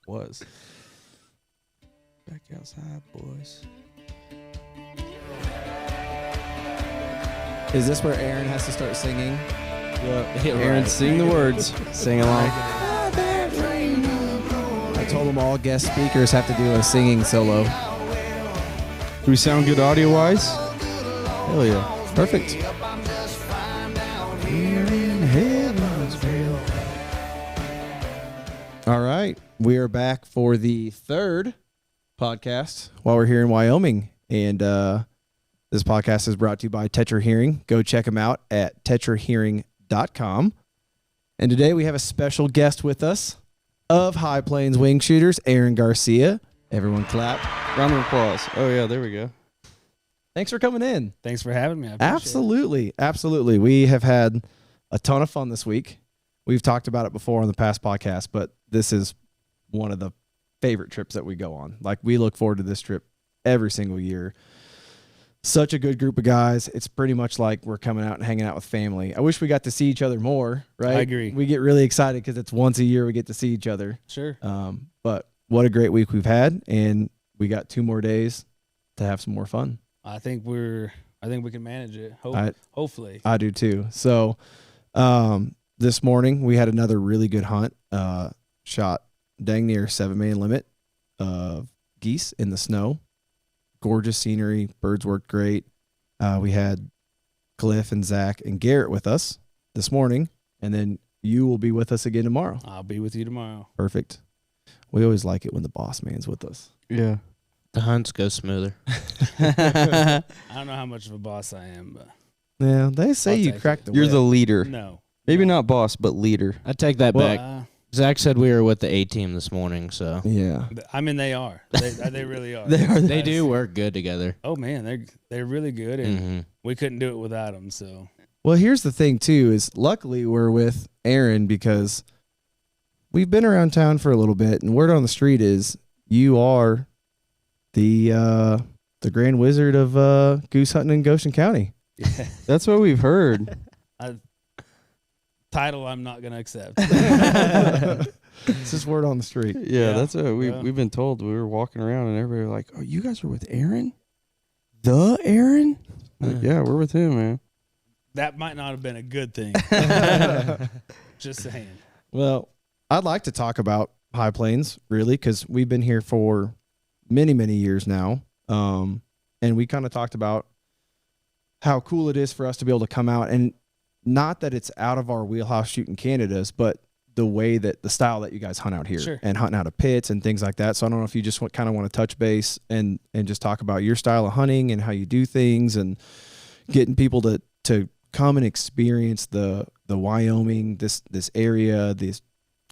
Was. Back outside, boys. Is this where Aaron has to start singing? Yep. Aaron, sing the words. Sing along. I told them all guest speakers have to do a singing solo. Do we sound good audio-wise? Hell yeah. Perfect. All right. We are back for the third podcast while we're here in Wyoming. And this podcast is brought to you by Tetra Hearing. Go check them out at tetrahearing.com. And today we have a special guest with us of High Plains Wingshooters, Aaron Garcia. Everyone clap. Round of applause. Oh, yeah, there we go. Thanks for coming in. Thanks for having me. I appreciate Absolutely. Absolutely. We have had a ton of fun this week. We've talked about it before on the past podcast, but this is one of the favorite trips that we go on. Like, we look forward to this trip every single year. Such a good group of guys. It's pretty much like we're coming out and hanging out with family. I wish we got to see each other more, right? I agree. We get really excited because it's once a year we get to see each other. Sure. But what a great week we've had, and we got 2 more days to have some more fun. I think we can manage it. Hopefully. I do too. So this morning we had another really good hunt. Shot dang near 7-man limit of geese in the snow. Gorgeous scenery. Birds worked great. We had Cliff and Zach and Garrett with us this morning, and then you will be with us again tomorrow. I'll be with you tomorrow. Perfect. We always like it when the boss man's with us. Yeah. The hunts go smoother. I don't know how much of a boss I am, but Yeah, they say I'll you take cracked it. the You're whip. the leader. no. Maybe not boss, but leader. I take that Well, back. Zach said we were with the A-team this morning, so Yeah. I mean, they are. They really are. they do work good together. Oh man, they're really good, and Mm-hmm. we couldn't do it without them. So Well, here's the thing too: is luckily we're with Aaron because we've been around town for a little bit, and word on the street is you are the Grand Wizard of goose hunting in Goshen County. yeah, That's what we've heard. title I'm not gonna accept. It's just word on the street. Yeah, Yeah. that's what we've been told. We were walking around and everybody was like, "Oh, you guys are with Aaron? The Aaron?" Like, yeah, we're with him, man. That might not have been a good thing. Just saying. Well, I'd like to talk about High Plains really because we've been here for many, many years now, and we kind of talked about how cool it is for us to be able to come out, and not that it's out of our wheelhouse shooting Canadas, but the way that the style that you guys hunt out here Sure. and hunting out of pits and things like that. So I don't know if you just kind of want to touch base and just talk about your style of hunting and how you do things and getting people to come and experience the Wyoming, this area, this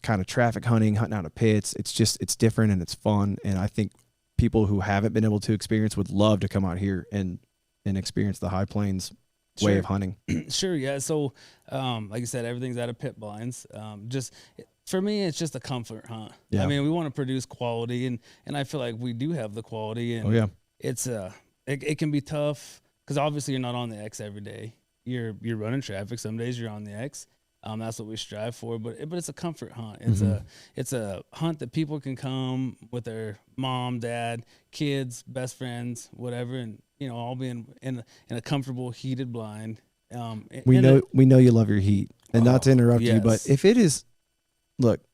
kind of traffic hunting out of pits. It's different and it's fun. And I think people who haven't been able to experience would love to come out here and experience the High Plains way Sure. of hunting. Sure, yeah. So, like I said, everything's out of pit blinds. For me, it's just a comfort hunt. Yeah. I mean, we want to produce quality, and I feel like we do have the quality. And Oh yeah. it's it can be tough because obviously you're not on the X every day. You're running traffic. Some days you're on the X. That's what we strive for. But it's a comfort hunt. It's a hunt that people can come with their mom, dad, kids, best friends, whatever, and all being in a comfortable heated blind. We know you love your heat, and not to interrupt you, but yes.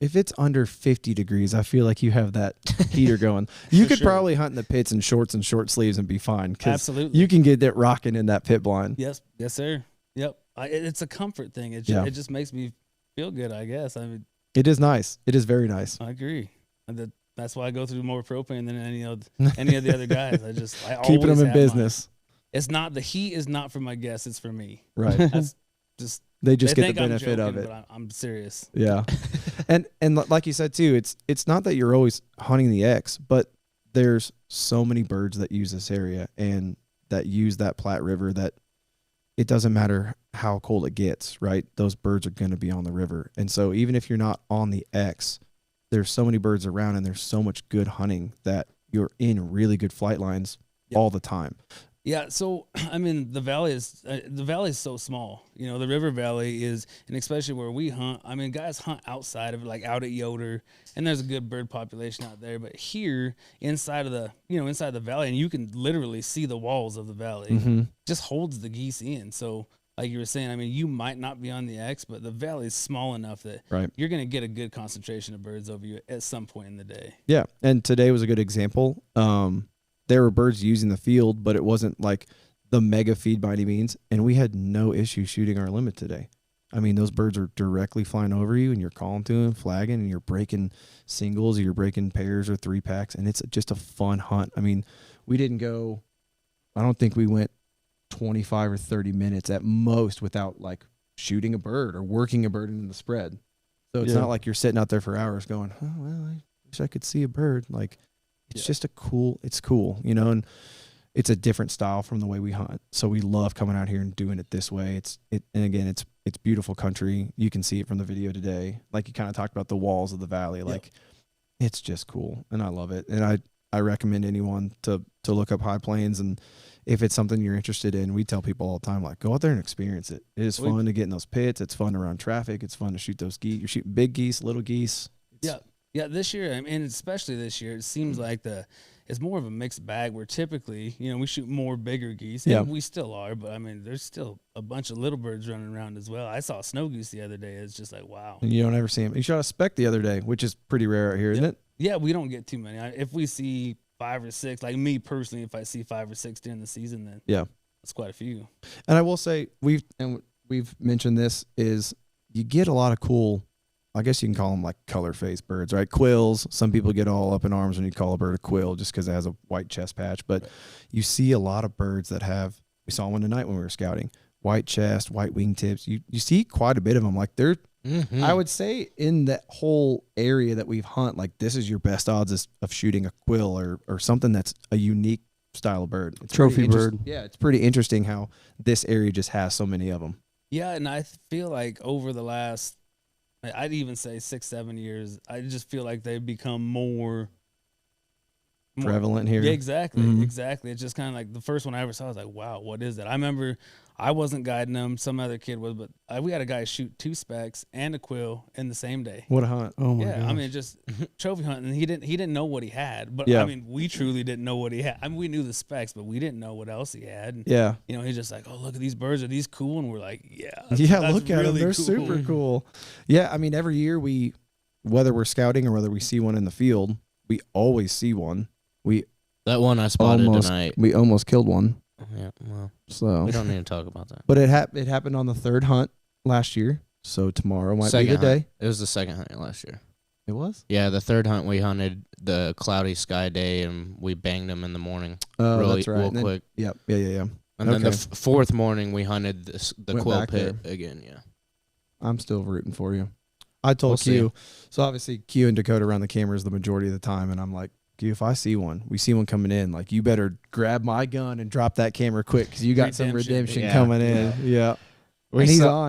if it's under 50 degrees, I feel like you have that heater going. You could sure. probably hunt in the pits in shorts and short sleeves and be fine. 'Cause Absolutely. you can get that rocking in that pit blind. Yes, sir. Yep. It's a comfort thing. It just makes me feel good, I guess. I mean, It is nice. It is very nice. I agree. That's why I go through more propane than any of the other guys. I Keeping always them in have business. mine. It's not the heat is not for my guests. It's for me. Right. That's just They just they get the think I'm benefit of joking, it. But I'm serious. Yeah. and like you said too, it's not that you're always hunting the X, but there's so many birds that use this area and that use that Platte River that it doesn't matter how cold it gets, right? Those birds are going to be on the river. And so even if you're not on the X, there's so many birds around and there's so much good hunting that you're in really good flight lines Yep. all the time. Yeah, so I mean, the valley is so small. You know, the river valley is, and especially where we hunt. I mean, guys hunt outside of it, like out at Yoder, and there's a good bird population out there. But here, inside the valley, and you can literally see the walls of the valley. Just holds the geese in. So, like you were saying, I mean, you might not be on the X, but the valley is small enough that you're going to get a good concentration of birds over you at some point in the day. Yeah, and today was a good example. There were birds using the field, but it wasn't like the mega feed by any means. And we had no issue shooting our limit today. I mean, those birds are directly flying over you, and you're calling to them, flagging, and you're breaking singles, or you're breaking pairs or 3-packs, and it's just a fun hunt. I mean, we didn't go, I don't think we went 25 or 30 minutes at most without like shooting a bird or working a bird into the spread. So it's not like you're sitting out there for hours going, oh, well, I wish I could see a bird. Like, it's just it's cool, you know, and it's a different style from the way we hunt. So we love coming out here and doing it this way. And again, it's beautiful country. You can see it from the video today. Like you kind of talked about the walls of the valley. Like it's just cool. And I love it. And I recommend anyone to look up High Plains. And if it's something you're interested in, we tell people all the time, like, go out there and experience it. It is fun to get in those pits. It's fun around traffic. It's fun to shoot those geese. You're shooting big geese, little geese. Yeah, this year, I mean, especially this year, it seems like it's more of a mixed bag where typically, you know, we shoot more bigger geese. And we still are, but I mean, there's still a bunch of little birds running around as well. I saw a snow goose the other day. It's just like, wow. And you don't ever see them. You shot a speck the other day, which is pretty rare out here, isn't it? Yeah, we don't get too many. If we see 5 or 6, like me personally, if I see 5 or 6 during the season, then that's quite a few. And I will say, we've mentioned this, is you get a lot of cool, I guess you can call them like color-faced birds, right? Quills. Some people get all up in arms when you call a bird a quill just because it has a white chest patch. But you see a lot of birds that have, we saw one tonight when we were scouting, white chest, white wingtips. You see quite a bit of them. Like they're, I would say in that whole area that we've hunt, like this is your best odds of shooting a quill or something that's a unique style of bird. It's trophy bird. Yeah, it's pretty interesting how this area just has so many of them. Yeah, and I feel like over the last, I'd even say 6-7 years, I just feel like they've become more prevalent here. Yeah, exactly. Exactly. It's just kind of like the first one I ever saw, I was like, wow, what is that? I remember I wasn't guiding them. Some other kid was, but we had a guy shoot 2 specks and a quill in the same day. What a hunt. Oh my gosh. I mean, just trophy hunting. He didn't know what he had, but I mean, we truly didn't know what he had. I mean, we knew the specs, but we didn't know what else he had. And, you know, he's just like, oh, look at these birds. Are these cool? And we're like, that's look at them. They're super cool. Yeah. I mean, every year whether we're scouting or whether we see one in the field, we always see one. That one I spotted tonight. We almost killed one. Yeah, well, so we don't need to talk about that. But it happened on the 3rd hunt last year, so tomorrow might be the day. It was the 2nd hunt last year. It was? Yeah, the 3rd hunt we hunted the cloudy sky day, and we banged them in the morning. Oh, that's right. Real quick. Yeah. And then the 4th morning we hunted the quill pit again. Yeah. I'm still rooting for you. I told Q. So obviously Q and Dakota around the cameras the majority of the time, and I'm like, if I see one, we see one coming in, like you better grab my gun and drop that camera quick because you got some redemption coming in. Yeah. We saw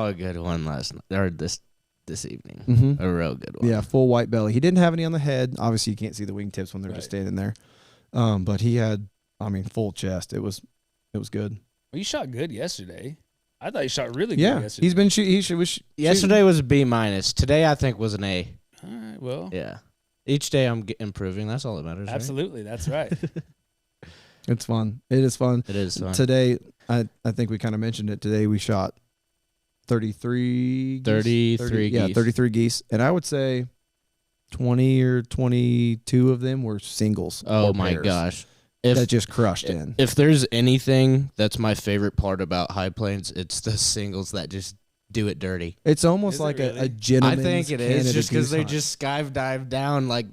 a good one last night, or this evening. A real good one. Yeah, full white belly. He didn't have any on the head. Obviously, you can't see the wingtips when they're just standing there. But he had, full chest. It was good. Well, you shot good yesterday. I thought you shot really good yesterday. He's been shooting. Yesterday was a B-. Today, I think, was an A. All right, well. Yeah. Each day I'm improving. That's all that matters. Absolutely. Right? That's right. It's fun. It is fun. It is fun. Today, I think we kind of mentioned it. Today we shot 33 geese. 33 geese. And I would say 20 or 22 of them were singles. Oh, my gosh. That just crushed in. If there's anything that's my favorite part about High Plains, it's the singles that just do it dirty. It's almost like a gentleman's I think it is just because they just dive down like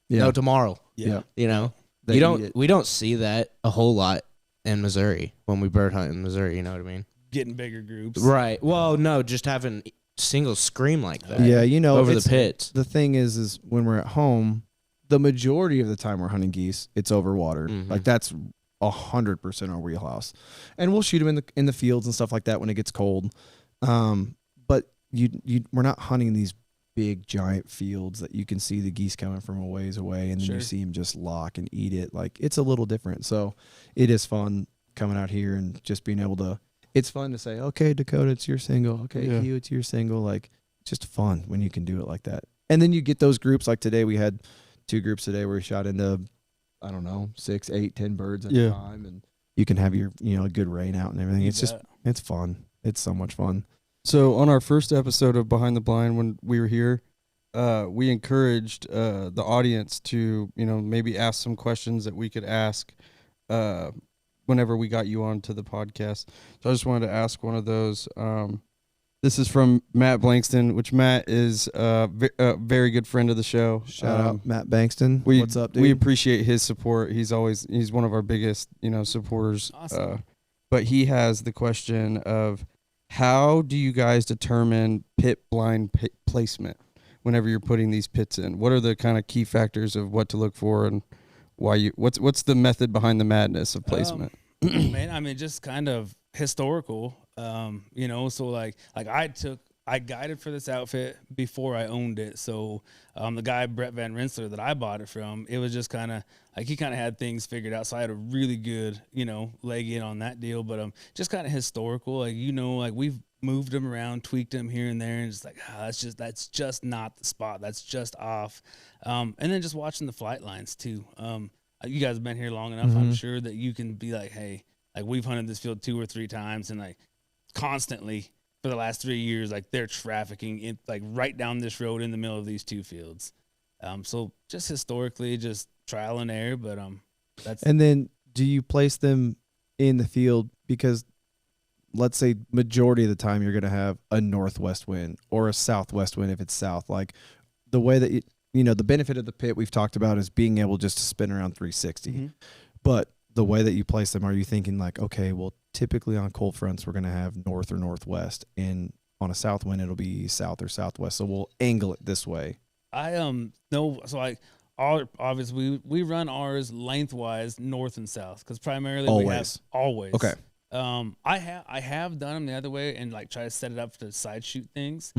no tomorrow. Yeah. You know, we don't see that a whole lot in Missouri when we bird hunt in Missouri. You know what I mean? Getting bigger groups. Right. Well, no, just having singles scream like that. Yeah, you know, over the pits. The thing is when we're at home, the majority of the time we're hunting geese, it's over water. Like that's 100% our wheelhouse, and we'll shoot them in the fields and stuff like that when it gets cold. But we're not hunting these big giant fields that you can see the geese coming from a ways away, and then you see them just lock and eat it. Like, it's a little different. So it is fun coming out here and just being able to, it's fun to say, okay, Dakota, it's your single. Okay, Hugh, it's your single. Like, just fun when you can do it like that. And then you get those groups. Like today, we had 2 groups today where we shot into, I don't know, 6, 8, 10 birds at a time, and you can have your, a good rain out and everything. It's just, it's fun. It's so much fun. So on our first episode of Behind the Blind, when we were here, we encouraged the audience to, maybe ask some questions that we could ask whenever we got you onto the podcast. So I just wanted to ask one of those. This is from Matt Blankston, which Matt is a very good friend of the show. Shout out Matt Blankston. What's up, dude? We appreciate his support. He's one of our biggest, supporters. Awesome. But he has the question of, how do you guys determine pit blind placement whenever you're putting these pits in? What are the kind of key factors of what to look for, and why what's the method behind the madness of placement? Man, I mean, just kind of historical. So like I guided for this outfit before I owned it. So the guy Brett Van Rensselaer that I bought it from, it was just kind of like he kind of had things figured out. So I had a really good, leg in on that deal. But just kind of historical, like we've moved them around, tweaked them here and there, and just like that's just not the spot. That's just off. And then just watching the flight lines too. You guys have been here long enough. I'm sure that you can be like, hey, like we've hunted this field 2 or 3 times, and like constantly for the last 3 years, like they're trafficking in, like right down this road in the middle of these 2 fields. So just historically, just trial and error, but that's. And then do you place them in the field because, let's say, majority of the time you're going to have a northwest wind or a southwest wind if it's south. Like the way that the benefit of the pit we've talked about is being able just to spin around 360. But the way that you place them, are you thinking like, okay, well, typically on cold fronts, we're going to have north or northwest, and on a south wind, it'll be south or southwest. So we'll angle it this way. Obviously we run ours lengthwise north and south because primarily we have always. Okay. I have done them the other way and like try to set it up to side shoot things.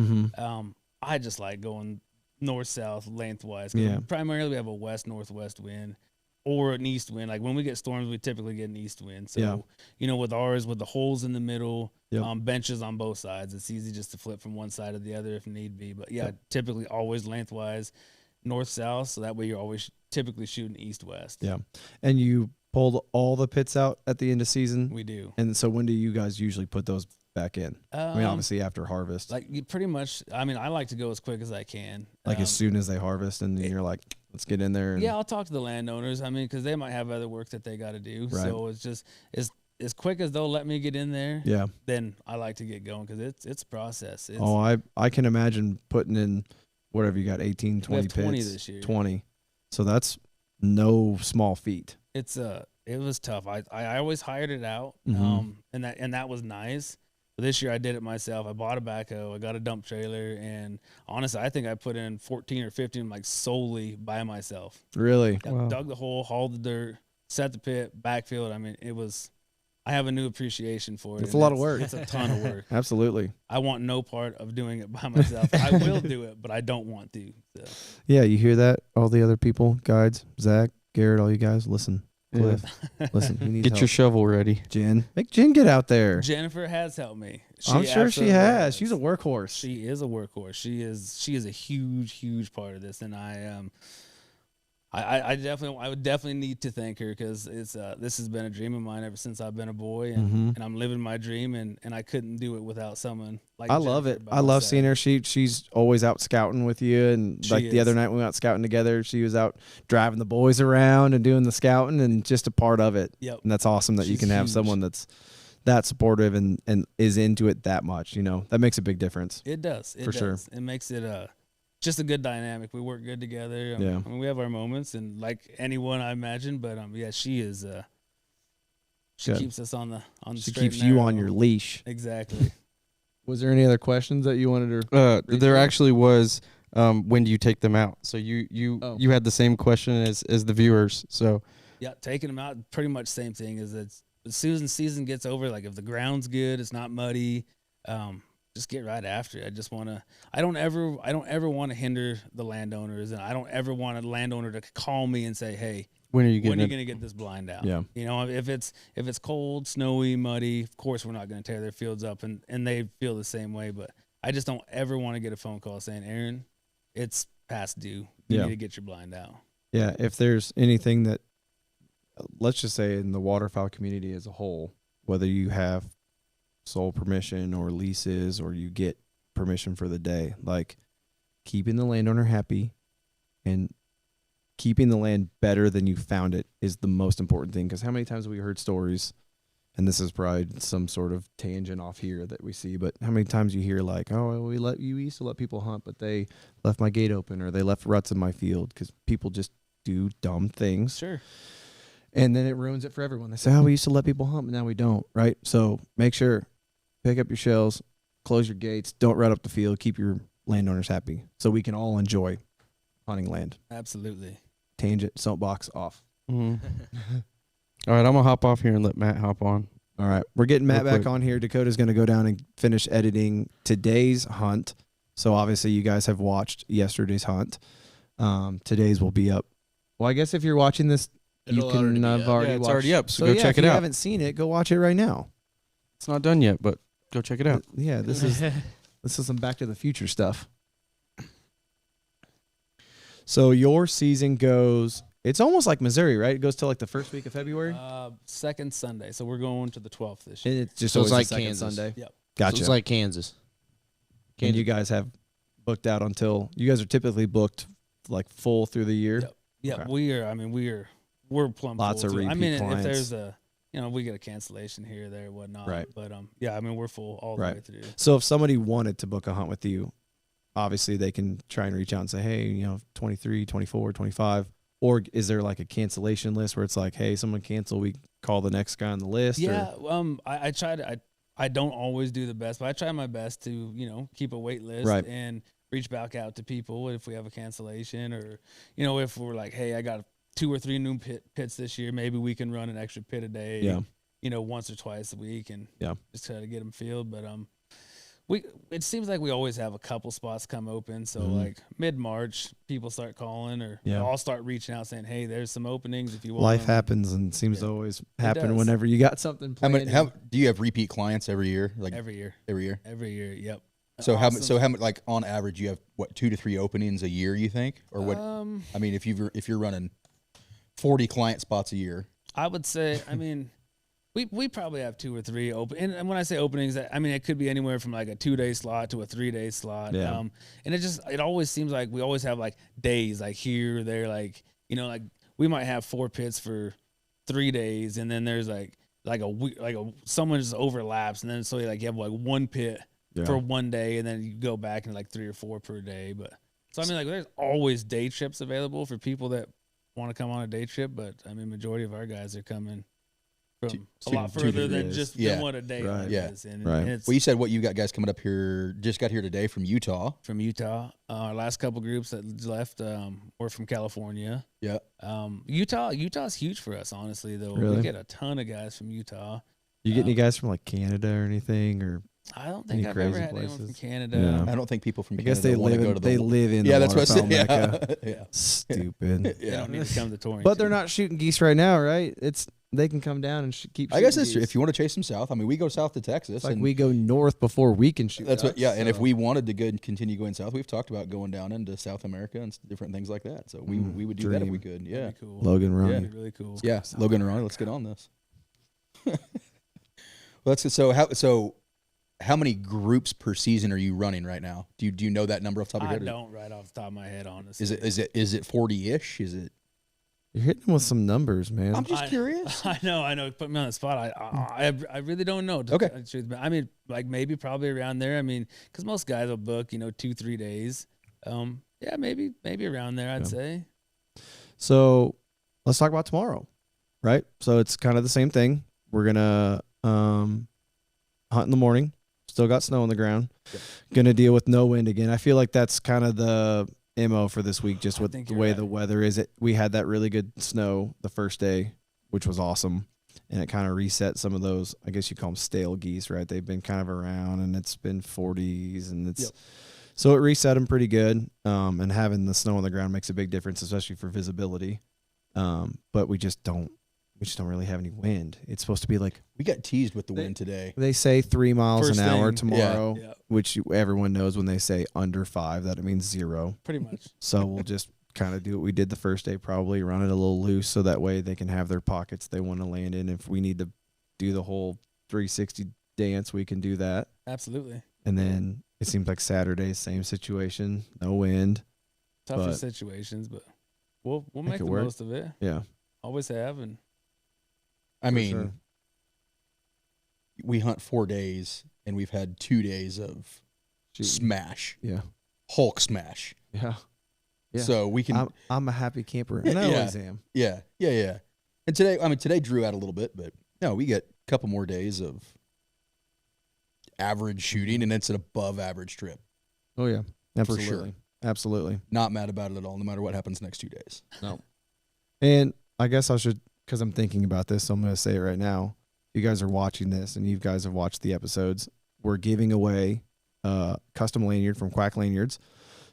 I just like going north south lengthwise. Primarily we have a west northwest wind or an east wind. Like when we get storms, we typically get an east wind. So with ours, with the holes in the middle, benches on both sides, it's easy just to flip from one side to the other if need be. But typically always lengthwise, north south. So that way you're always typically shooting east west. Yeah, and you pulled all the pits out at the end of season. We do. And so when do you guys usually put those back in? I mean, obviously after harvest. Like you pretty much. I mean, I like to go as quick as I can. Like as soon as they harvest, and then you're like, let's get in there. I'll talk to the landowners. I mean, because they might have other work that they got to do. Right. So it's just as quick as they'll let me get in there. Yeah. Then I like to get going because it's a process. I can imagine putting in whatever you got, 18, 20 pits. 20 this year. 20. So that's no small feat. It was tough. I always hired it out, and that was nice. But this year I did it myself. I bought a backhoe, I got a dump trailer, and honestly, I think I put in 14 or 15 like solely by myself. Really? Dug the hole, hauled the dirt, set the pit, backfilled. I mean, I have a new appreciation for it. It's a lot of work. It's a ton of work. Absolutely. I want no part of doing it by myself. I will do it, but I don't want to. So. Yeah, you hear that? All the other people, guides, Zach, Garrett, all you guys, listen. Cliff, listen. You need get help. your shovel ready, Jen. Make Jen get out there. Jennifer has helped me. I'm sure she has. She's a workhorse. She is a workhorse. She is a huge part of this, and I would definitely need to thank her because this has been a dream of mine ever since I've been a boy, and I'm living my dream, and I couldn't do it without someone like I love it. I love seeing her. She's always out scouting with you, and the other night we went out scouting together, she was out driving the boys around and doing the scouting and just a part of it. Yep. And that's awesome that you can have someone that's that supportive and is into it that much. That makes a big difference. It does. For sure. It makes it just a good dynamic. We work good together. I mean, we have our moments, and like anyone, I imagine. But she is. She keeps us on the She keeps you on your leash. Exactly. Was there any other questions that you wanted to? There actually was. When do you take them out? So you had the same question as the viewers. So taking them out, pretty much same thing. As soon as the season gets over, like if the ground's good, it's not muddy. just get right after it. I just want to. I don't ever want to hinder the landowners, and I don't ever want a landowner to call me and say, "Hey, when are you going going to get this blind out?" Yeah. You know, if it's cold, snowy, muddy, of course we're not going to tear their fields up, and they feel the same way. But I just don't ever want to get a phone call saying, "Aaron, it's past due. You need to get your blind out." Yeah. If there's anything that, let's just say in the waterfowl community as a whole, whether you have sole permission or leases or you get permission for the day, like keeping the landowner happy and keeping the land better than you found it is the most important thing. Because how many times have we heard stories, and this is probably some sort of tangent off here that we see, but how many times you hear like, oh, we used to let people hunt, but they left my gate open or they left ruts in my field, because people just do dumb things. Sure. And then it ruins it for everyone. They say, oh, we used to let people hunt, but now we don't, right? So make sure, pick up your shells, close your gates, don't rut up the field, keep your landowners happy so we can all enjoy hunting land. Absolutely. Tangent, soapbox off. Mm-hmm. All right, I'm going to hop off here and let Matt hop on. All right, we're getting Matt Real back quick. on here. Dakota's going to go down and finish editing today's hunt. So obviously you guys have watched yesterday's hunt. Today's will be up. Well, I guess if you're watching this, you It'll can already be have up. already Yeah, it's watched. already up, so yeah, go check if it you out. haven't seen it, go watch it right now. It's not done yet, but go check it out. Yeah, this is some Back to the Future stuff. So your season goes, it's almost like Missouri, right? It goes till like the first week of February. Second Sunday, so we're going to the 12th this year. And it's just So it's always like the second Kansas. Sunday. Yep. Gotcha. So it's like Kansas. And you guys have booked out until, you guys are typically booked like full through the year. Yep. Yeah, Okay. we are. I mean, we're plumb Lots full of too. I repeat mean, clients. if there's a, we get a cancellation here or there, whatnot. Right. But yeah, I mean, we're full all the Right. way through. So if somebody wanted to book a hunt with you, obviously they can try and reach out and say, hey, 23, 24, 25. Or is there like a cancellation list where it's like, hey, someone cancel, we call the next guy on the list? Yeah. Or? I try to. I don't always do the best, but I try my best to keep a wait list Right. and reach back out to people if we have a cancellation, or if we're like, hey, I got 2 or 3 new pits this year, maybe we can run an extra pit a day. Yeah. Once or twice a week, and just try to get them filled. But it seems like we always have a couple spots come open. So like mid-March, people start calling, or I'll start reaching out saying, hey, there's some openings if you want. Life them. happens and seems to always happen does. whenever you got something planned. How do you have repeat clients every year? Like Every year. every year. Every year. Yep. So Awesome. how much, like on average you have 2 to 3 openings a year, you think? Or what? I mean, if you're running 40 client spots a year. I would say, I mean, we probably have 2 or 3 open. And when I say openings, I mean, it could be anywhere from like a 2-day slot to a 3-day slot. Yeah. And it always seems like we always have like days like here or there, like, like we might have 4 pits for 3 days. And then there's like a week, someone just overlaps. And then so you have like 1 pit for 1 day. And then you go back and like 3 or 4 per day. But so, I mean, like there's always day trips available for people that want to come on a day trip. But I mean, majority of our guys are coming from a lot further than just than what a day Right. is. And Right. it's Well, you said you got guys coming up here, just got here today from Utah. from Utah. Our last couple groups that left were from California. Yeah. Utah's huge for us, honestly, though. Really? We get a ton of guys from Utah. You get any guys from like Canada or anything? Or I don't think Any I've ever crazy had anyone from places? Canada. Yeah. I don't think people from I guess Canada they want live to go in, to they live in Yeah, the that's what I waterfowl said. Mecca. Yeah. Stupid. They don't need to come to touring. But they're not shooting geese right now, right? They can come down and keep I guess shooting that's true. geese. If you want to chase them south, I mean, we go south to Texas. It's like and we go north before we can shoot. that's what, ducks, yeah. And if so- we wanted to go and continue going south, we've talked about going down into South America and different things like that. So we would do that if we dream. could. Yeah. That'd be cool. Logan Run. That'd be really cool. Yeah. Logan and Ronnie, let's get on this. Well, so how many groups per season are you running right now? Do you know that number off the top of your I head? don't right off the top of my head, honestly. Is it 40-ish? Is it? You're hitting them with some numbers, man. I'm just curious. I know. Put me on the spot. I really don't know. Okay. I mean, like maybe probably around there. I mean, because most guys will book 2-3 days. Yeah, maybe around there. I'd say. So let's talk about tomorrow, right? So it's kind of the same thing. We're gonna hunt in the morning. Still got snow on the ground. Yep. Gonna deal with no wind again. I feel like that's kind of the MO for this week, just with the think you're way right. the weather is. We had that really good snow the first day, which was awesome. and it kind of reset some of those, I guess you call them stale geese, right? They've been kind of around, and it's been 40s, and it's so it reset them pretty good. And having the snow on the ground makes a big difference, especially for visibility. But we just don't really have any wind. It's supposed to be like, we got teased with the wind today. they say 3 miles First an hour thing, tomorrow, yeah. which everyone knows when they say under 5, that it means 0. Pretty much. So we'll just kind of do what we did the first day, probably run it a little loose, so that way they can have their pockets they want to land in. If we need to do the whole 360 dance, we can do that. Absolutely. And then it seems like Saturday, same situation, no wind. Tougher But situations, but we'll make make it the work. most of it. Yeah. Always have, and I mean, sure. we hunt 4 days, and we've had 2 days of Shooting. smash, Yeah. Hulk smash. Yeah. Yeah. So we can, I'm a happy camper. And I Yeah. always am. yeah. And today drew out a little bit, but no, we get a couple more days of average shooting, and it's an above average trip. Oh yeah. Absolutely. sure. Absolutely. Not mad about it at all, no matter what happens next 2 days. No. And I guess I should, because I'm thinking about this, so I'm going to say it right now. You guys are watching this, and you guys have watched the episodes. We're giving away a custom lanyard from Quack Lanyards.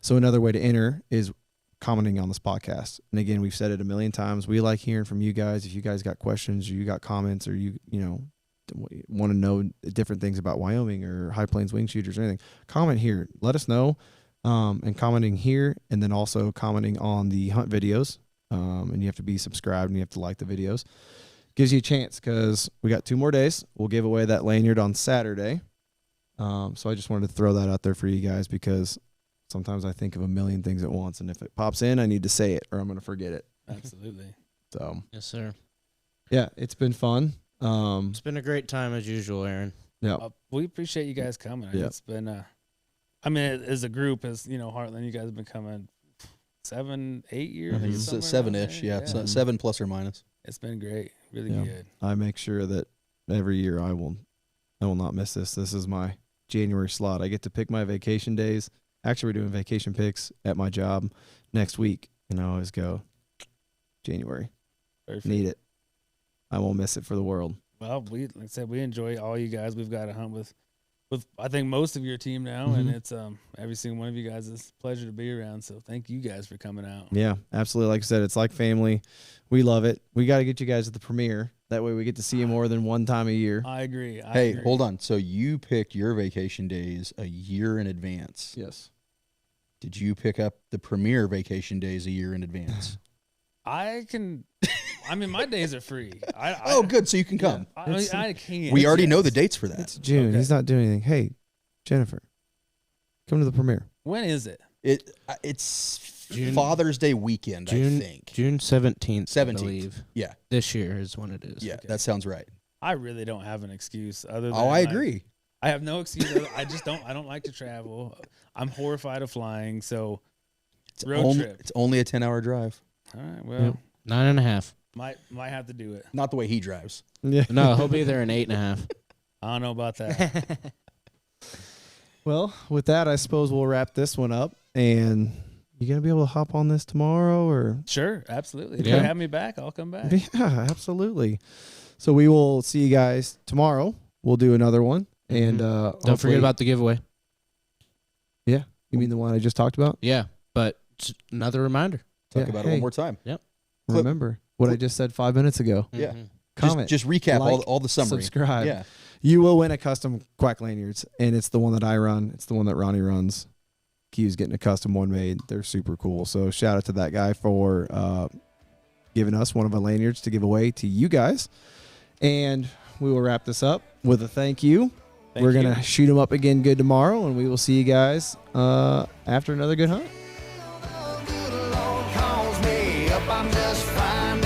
So another way to enter is commenting on this podcast. And again, we've said it a million times. We like hearing from you guys. If you guys got questions, or you got comments, or you want to know different things about Wyoming or High Plains Wingshooters or anything, comment here. Let us know. And commenting here, and then also commenting on the hunt videos. And you have to be subscribed, and you have to like the videos. Gives you a chance, because we got 2 more days. We'll give away that lanyard on Saturday. So I just wanted to throw that out there for you guys, because sometimes I think of a million things at once, and if it pops in, I need to say it, or I'm going to forget it. absolutely. So Yes, sir. yeah, it's been fun. It's been a great time as usual, Aaron. Yeah, We appreciate you guys coming. Yeah. It's been, I mean, as a group, as Heartland, you guys have been coming 7, 8 years. I think somewhere it's around 7-ish, there. yeah, so 7 plus or minus. It's been great, really Yeah. good. I make sure that every year I will not miss this. This is my January slot. I get to pick my vacation days. Actually, we're doing vacation picks at my job next week, and I always go January. Perfect. Need it. I won't miss it for the world. Well, like I said, we enjoy all you guys. We've got a hunt with I think most of your team now, and Mhm. it's every single one of you guys is a pleasure to be around. So thank you guys for coming out. Yeah, absolutely. Like I said, it's like family. We love it. We got to get you guys at the premiere. That way we get to see you more than one time a year. I agree. Hey, hold on. So you picked your vacation days a year in advance. Yes. Did you pick up the premier vacation days a year in advance? I can. I mean, my days are free. Oh, good. So you can come. I can't. We already know the dates for that. It's June. Okay. He's not doing anything. Hey, Jennifer, come to the premiere. When is it? It's June- Father's Day weekend, I think. June 17th. 17th. I believe. Yeah, This year is when it is. yeah, Okay. that sounds right. I really don't have an excuse other than. Oh, I agree. I have no excuse. I just don't. I don't like to travel. I'm horrified of flying. So road trip. It's only a 10-hour drive. All right. Well, Yep. 9.5. might have to do it. Not the way he drives. Yeah. No, he'll be there in 8.5. I don't know about that. Well, with that, I suppose we'll wrap this one up. And you gonna be able to hop on this tomorrow, or? Sure, absolutely. If Okay. you have me back, I'll come back. Yeah, absolutely. So we will see you guys tomorrow. We'll do another one, and Don't hopefully- forget about the giveaway. Yeah, you mean the one I just talked about? Yeah, but just another reminder. Talk Yeah, about it hey. one more time. Clip- Remember what I just said 5 minutes ago. Yeah. Mhm. Comment, Just recap like, all the summary. subscribe. Yeah. You will win a custom Quack lanyards, and it's the one that I run. It's the one that Ronnie runs. Q's getting a custom one made. They're super cool. So shout out to that guy for giving us one of our lanyards to give away to you guys. And we will wrap this up with a thank you. Thank We're you. going to shoot them up again good tomorrow, and we will see you guys after another good hunt. Good Lord calls me up, I'm just fine.